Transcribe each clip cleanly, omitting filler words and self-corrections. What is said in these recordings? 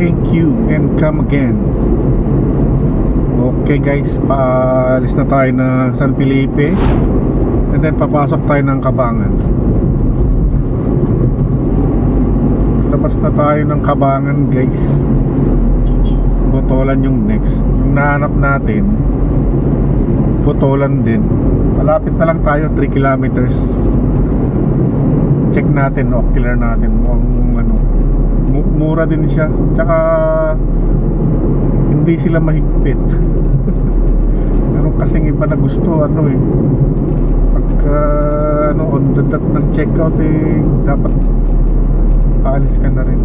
thank you, and come again. Okay guys, paalis na tayo ng San Felipe, and then papasok tayo ng Cabangan. Labas na tayo ng Cabangan guys. Botolan yung next. Yung nahanap natin, Botolan din. Malapit na lang tayo, 3 kilometers. Check natin, ocular natin kung ano, mura din siya. Tsaka hindi sila mahigpit. Meron kasing iba na gusto ano eh, pagka ano, on the dot ng checkout eh, dapat paalis ka na rin.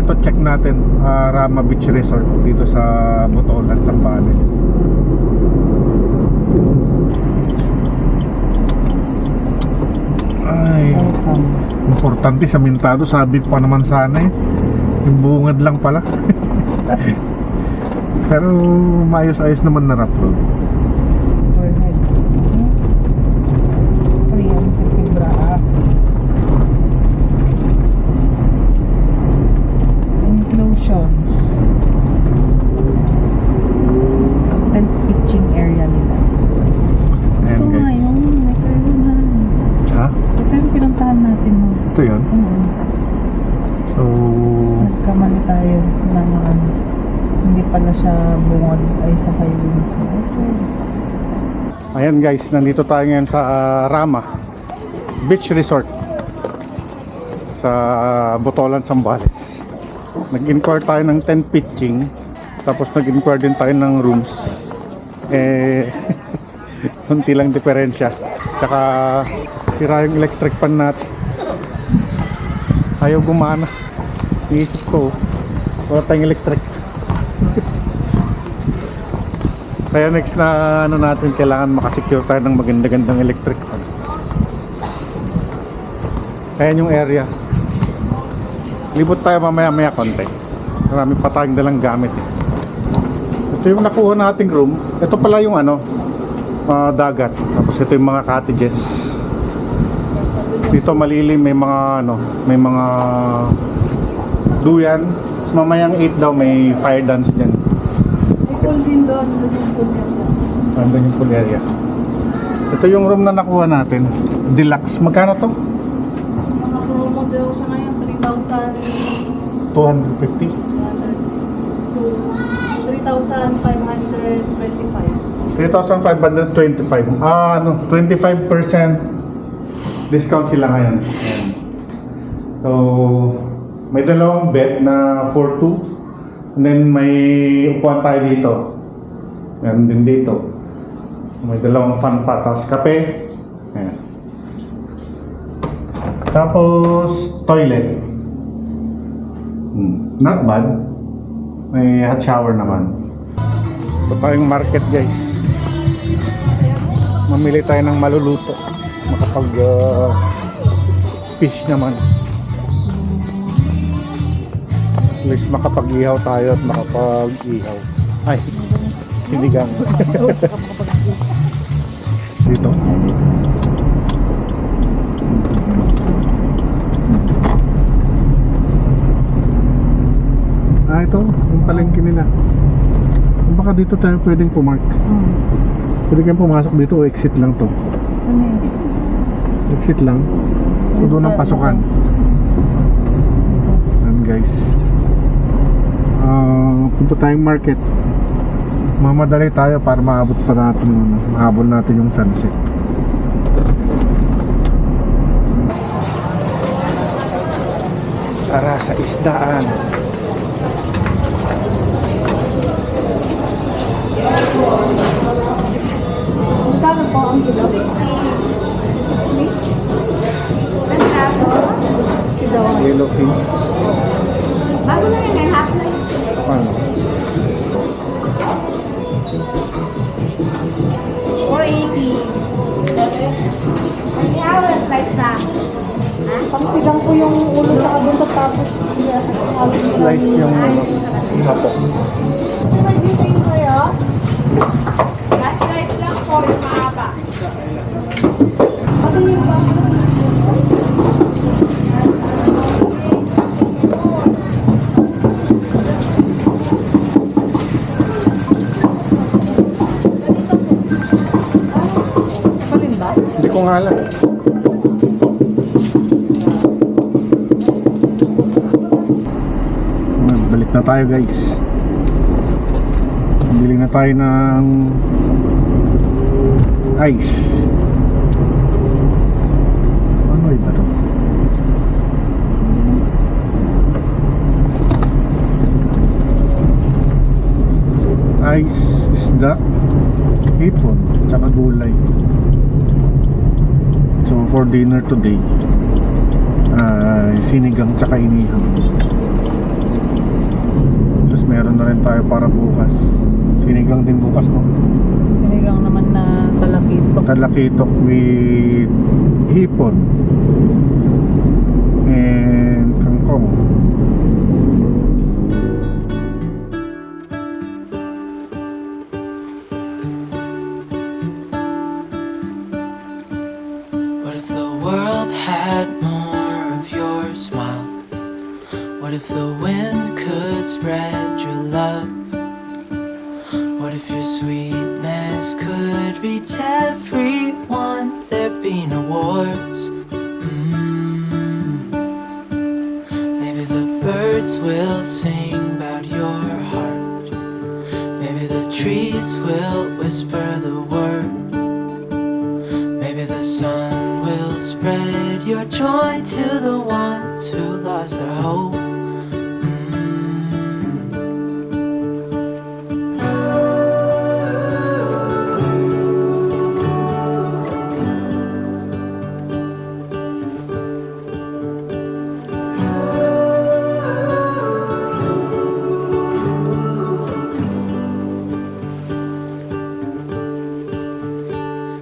Ito check natin, Rama Beach Resort dito sa Botolan, Zambales. Ay, importante sa mintado, sabi pa naman sana eh, yung bungad lang pala. Pero maayos-ayos naman na rough road. Overhead. Free ang tibra. Inclusions. Tent pitching area nila. Ayan Ito nga guys. yung metronan. Ha? Ito yung pinuntahan natin mo. Ito yun. So Nagkamali tayo ng ano. Hindi pala siya bungod ay sa highway mismo. ayan guys, nandito tayo ngayon sa Rama Beach Resort sa Botolan, Zambales. Nag-inquire tayo ng tent pitching, tapos nag-inquire din tayo ng rooms. Eh kunti lang diferensya. Tsaka sira yung electric pan natin, ayaw gumana. Iisip ko wala tayong electric. Kaya next na ano natin, kailangan makasecure tayo ng maganda-gandang electric pan. Ayan yung area. Libot tayo mamaya-maya konti. Marami pa tayong dalang gamit eh. Ito yung nakuha nating room. Ito pala yung ano, dagat. Tapos ito yung mga cottages. Dito malilim, may mga ano, may mga duyan. Tapos mamayang 8 daw may fire dance dyan. Pool din doon. Andun yung pool area. Ito yung room na nakuha natin, deluxe. Magkano to? Mga promo daw siya ngayon, 3,000 250. to 3,525. 3,525. Ano, 25% discount sila ngayon. Ayan. So, may dalawang bed na 4-2. And then may upuan tayo dito. Meron din dito. May dalawang fan pa. Tapos kape. Ayan. Tapos toilet. Not bad. May hot shower naman. Ito tayong market guys. Mamili tayo ng maluluto. Makapag fish naman. At least makapag-ihaw tayo at makapag-ihaw. Ay, sinigang. Dito. Ito, yung palengke nila. Baka dito tayo pwedeng pumark. Pwede kayong pumasok dito o exit lang to? Exit lang. So doon ang pasukan. Ayan guys. Punta tayong market. Mamadali tayo para maabot pa natin, mahabol natin yung sunset. Tara sa isdaan. Magkano po ang kilo? Yellowfin. Bago na yan, half na yun. Ano? 480. Ang hours, like na. Pagsigang ko yung ulo sa kabuntot tapos Slice yung hapo. may biting kayo? Last life lang po yung mahaba. Pati yung ba? nga lang. Balik na tayo guys. Bili na tayo ng ice. Ano iba to? Ice, isda, hipon, tsaka gulay. So for dinner today, sinigang tsaka inihaw. Tapos meron na rin tayo para bukas. Sinigang din bukas, no? Sinigang naman na talakitok. Talakitok with hipon and kangkong. What if the world had more of your smile? What if the wind could spread your love? What if your sweetness could reach everyone? There'd be no wars. Maybe the birds will sing about your heart. Maybe the trees will whisper the word. Maybe the sun will spread your joy to the ones who lost their hope.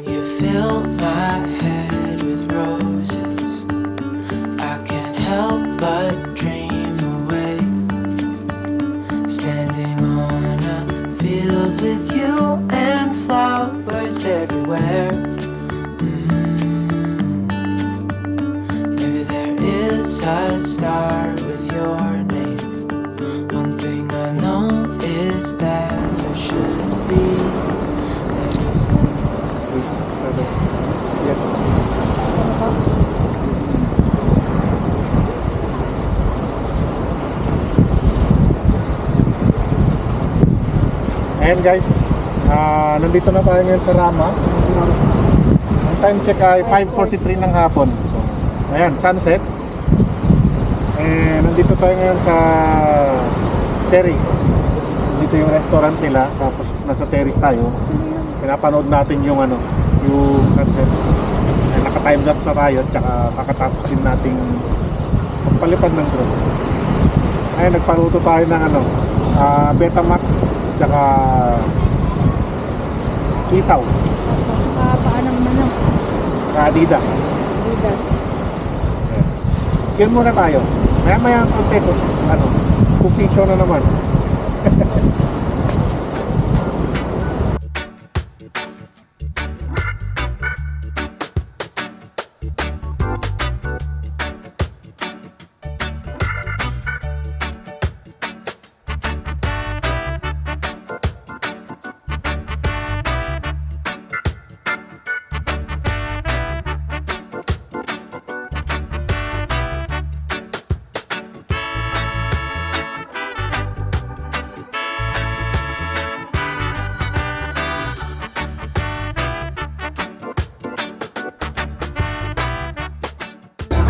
You fill my head with roses. I can't help but dream away. Standing on a field with you and flowers everywhere. Maybe there is a star with your name. One thing I know is that there should be. There is no Ayan guys, nandito na tayo ngayon sa Rama. Ang time check ay 5:43 ng hapon. So, ayan, sunset. And nandito tayo ngayon sa terrace. Dito yung restaurant nila, tapos nasa terrace tayo. Pinapanood natin yung yung sunset. Ayan, naka-time lapse na tayo, tsaka kakatapos din nating pagpalipad ng drone. Ayan, nagpaluto tayo ng Betamax tsaka isaw. Paanang manok. Adidas. Adidas. Chill muna tayo. Maya ang konti ko. Cooking show na naman.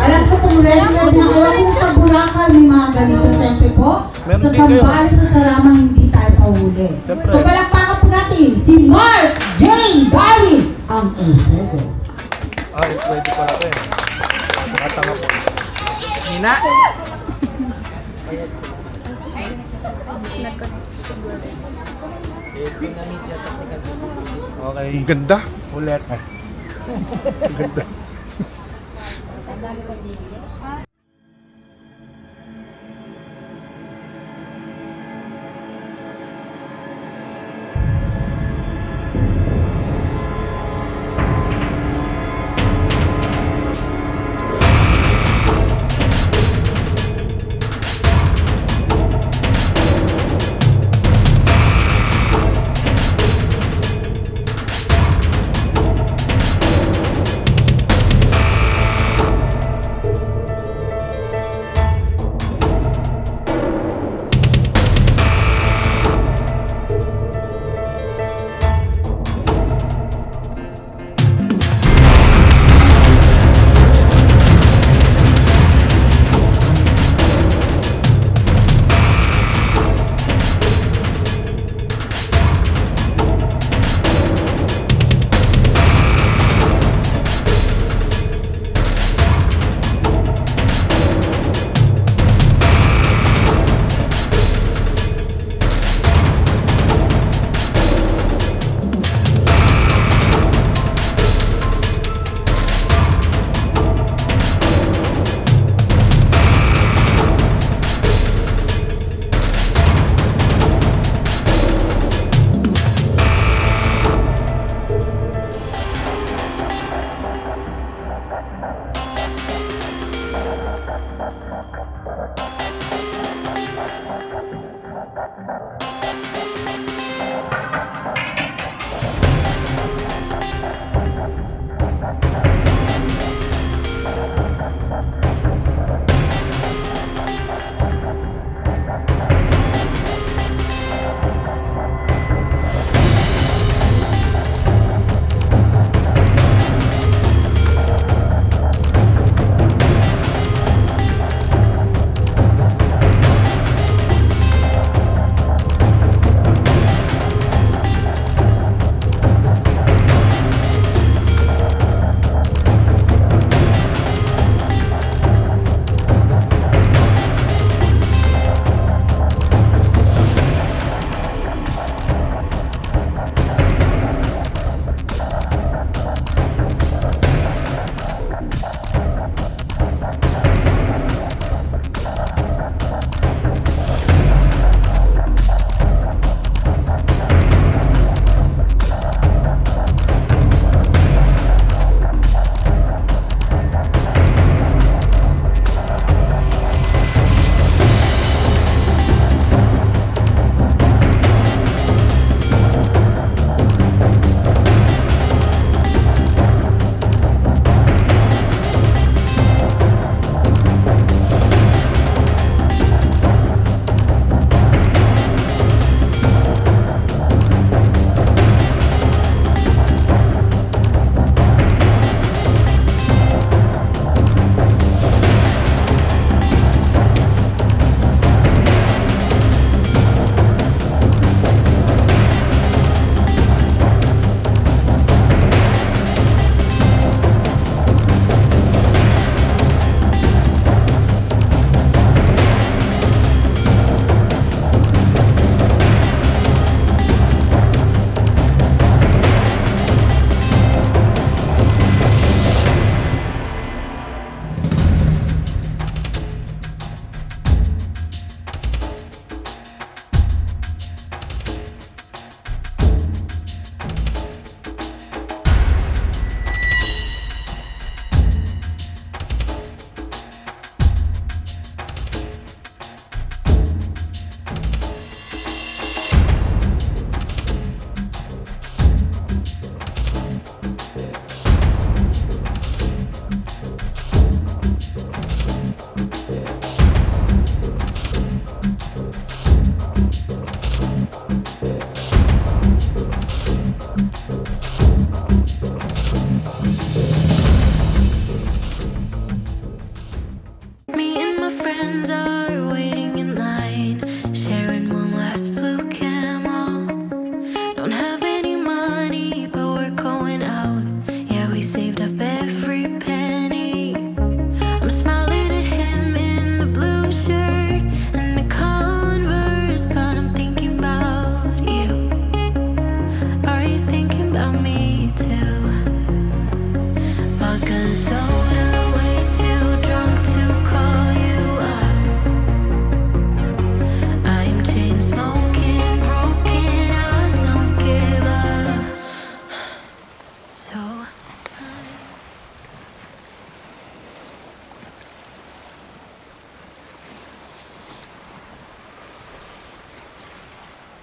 Alam ko kung red na kayo kung sa Bulacan may mga ganito siyempre po. Meron Sa din kayo. Sambales sa Saramang hindi tayo mahuli. Siyempre. So palakpakan po natin si Mark J. Barry ang Enredo. Pwede pala ito eh. Nakatanga po. Nina? Okay. Ang ganda. Ulit. Ang ganda.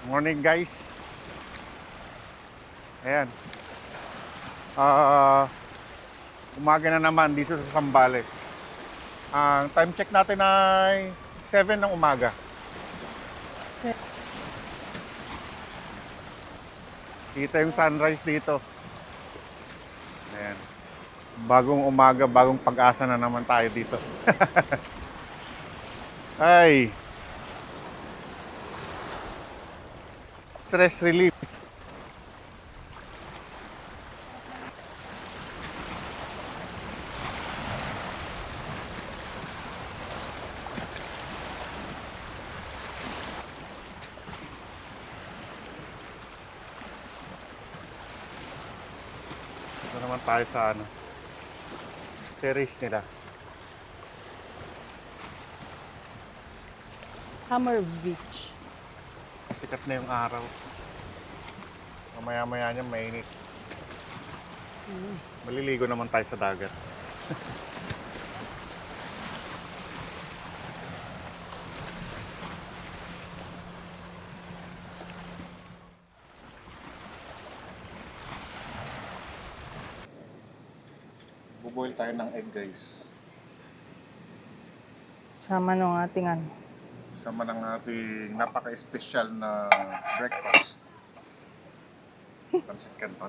Morning guys. Ayan. Umaga na naman dito sa Zambales. Ang time check natin ay 7 ng umaga. Kita yung sunrise dito. Ayan. Bagong umaga, bagong pag-asa na naman tayo dito. Ay. Stress relief. Ito naman tayo sa terrace nila. Summer Beach. Sikat na yung araw. Mamaya-maya niya mainit. Maliligo naman tayo sa dagat. Buboil tayo ng egg guys. Sama nung ating ano. Sama ng ating napaka-espesyal na breakfast. Pancit Canton.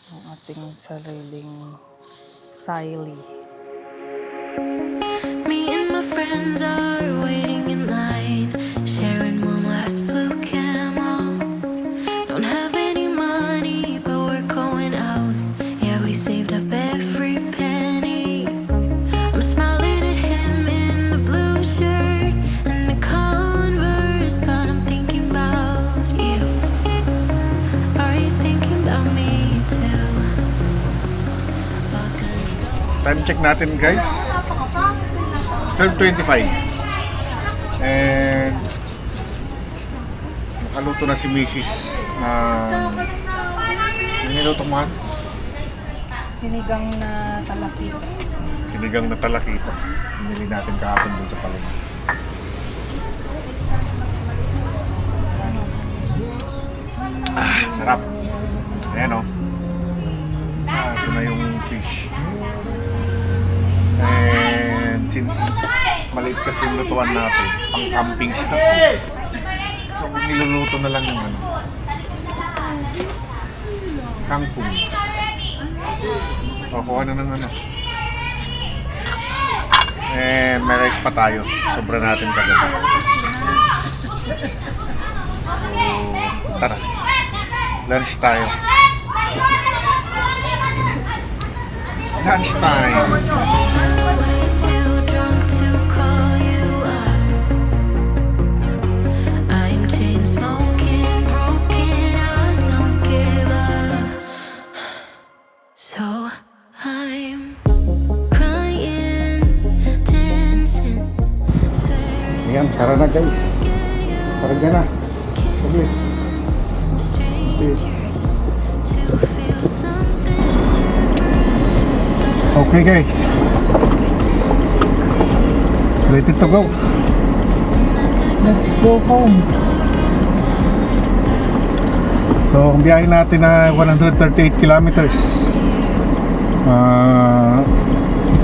Ang ating sariling sili. Me and my friends are waiting in line, sharing one last blue camel. Don't have any money, but we're going out. Yeah, we saved up every penny. I'm smiling at him in the blue shirt and the Converse, but I'm thinking about you. Are you thinking about me too? Time check natin guys. 12:25. And nakaluto na si Mrs. Yung niluto mo? Sinigang na talakito. Sinigang na talakito. Binili natin kahapon dun sa palengke. Sarap. Ayan o. Ito na yung fish. And since maliit kasi yung lutuan natin, pang camping siya. So niluluto na lang yung kangkong. O, kuha na ng And may rice pa tayo. Sobra natin kagabi. So, tara. Lunch tayo. Lunch time. Way too drunk to call you up. I'm chain smoking, broken. I don't give up. So I'm crying, dancing, swearing. Ayan, tara na guys. Tara na. Saglit. To feel something Okay guys. Ready to go. Let's go home. So, ang biyahe natin na 138 kilometers.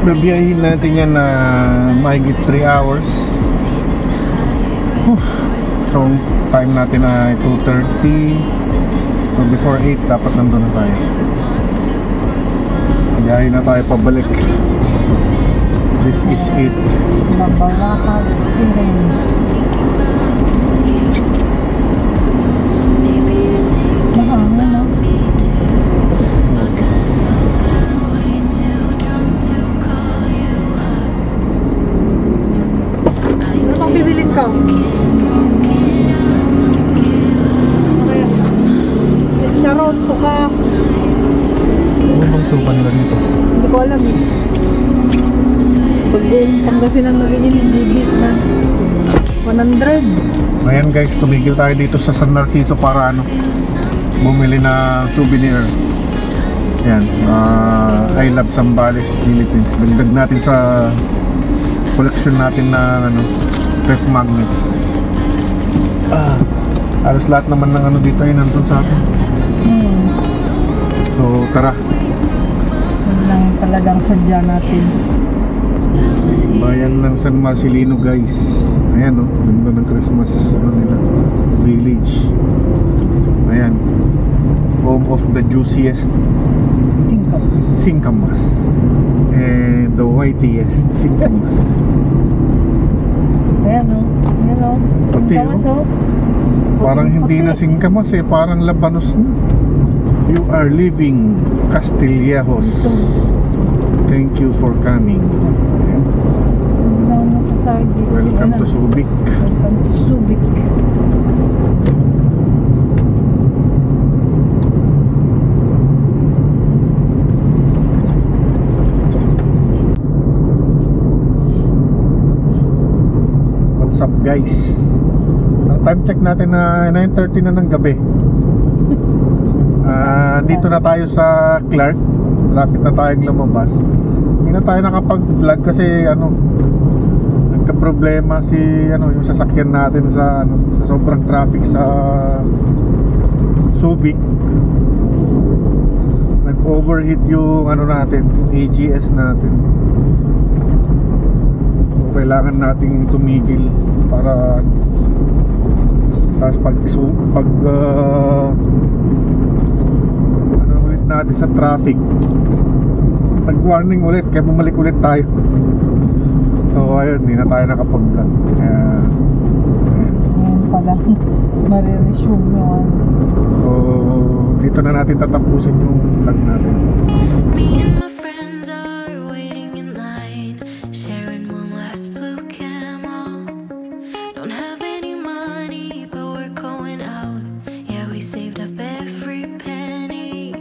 Biyahin natin yan na mahigit 3 hours. So, time natin ay 2:30. So, before 8 dapat nandun na tayo. Biyahe na tayo pabalik. This is it. Mabawakag siren. Mahangin na. Ano bang bibilin ka? Charot, suka. Ano bang suka nila dito? Hindi ko alam eh. Pag buong Pangasinan na ganyan, hindi na 100. Ayan guys, tumigil tayo dito sa San Narciso para bumili na souvenir. Yan, I Love Zambales Philippines. Dagdag natin sa collection natin na ano, ref magnets. Halos lahat naman ng ano dito ay nandun sa atin. So tara, Yun lang talagang sadya natin. bayan ng San Marcelino guys. Ayan oh, ganda ng Christmas ano nila, village. Ayan, home of the juiciest Singkap. singkamas and the whitest singkamas. Ayan o. Ayan o. Puti, Singkamas o. Parang hindi na Puti. singkamas eh, parang labanos na. You are leaving Castillejos. Thank you for coming. Ayan. Hindi naman mo sa side dito. Welcome Ayan to na. Subic. Welcome to Subic. What's up guys? Ang time check natin na 9:30 na ng gabi. Dito na tayo sa Clark. Lapit na tayong lumabas. Hindi na tayo nakapag-vlog kasi ano, nagka-problema si ano, yung sasakyan natin sa ano, sa sobrang traffic sa Subic. Nag-overheat yung ano natin, AGS natin. So, kailangan nating tumigil para tapos pag ano ulit natin sa traffic, nag-warning ulit kaya bumalik ulit tayo. So ayun, hindi na tayo nakapag-vlog. Ayan. Ayan pala. Mariresume yung ano. So dito na natin tatapusin yung vlog natin. Me and my friends are waiting in line, sharing one last blue camo. Don't have any money, but we're going out. Yeah, we saved up every penny.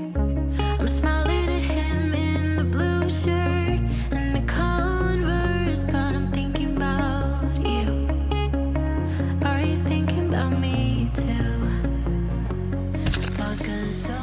I'm smiling at him in the blue shirt and the Converse, but I'm thinking about you. Are you thinking about me too? Vodka so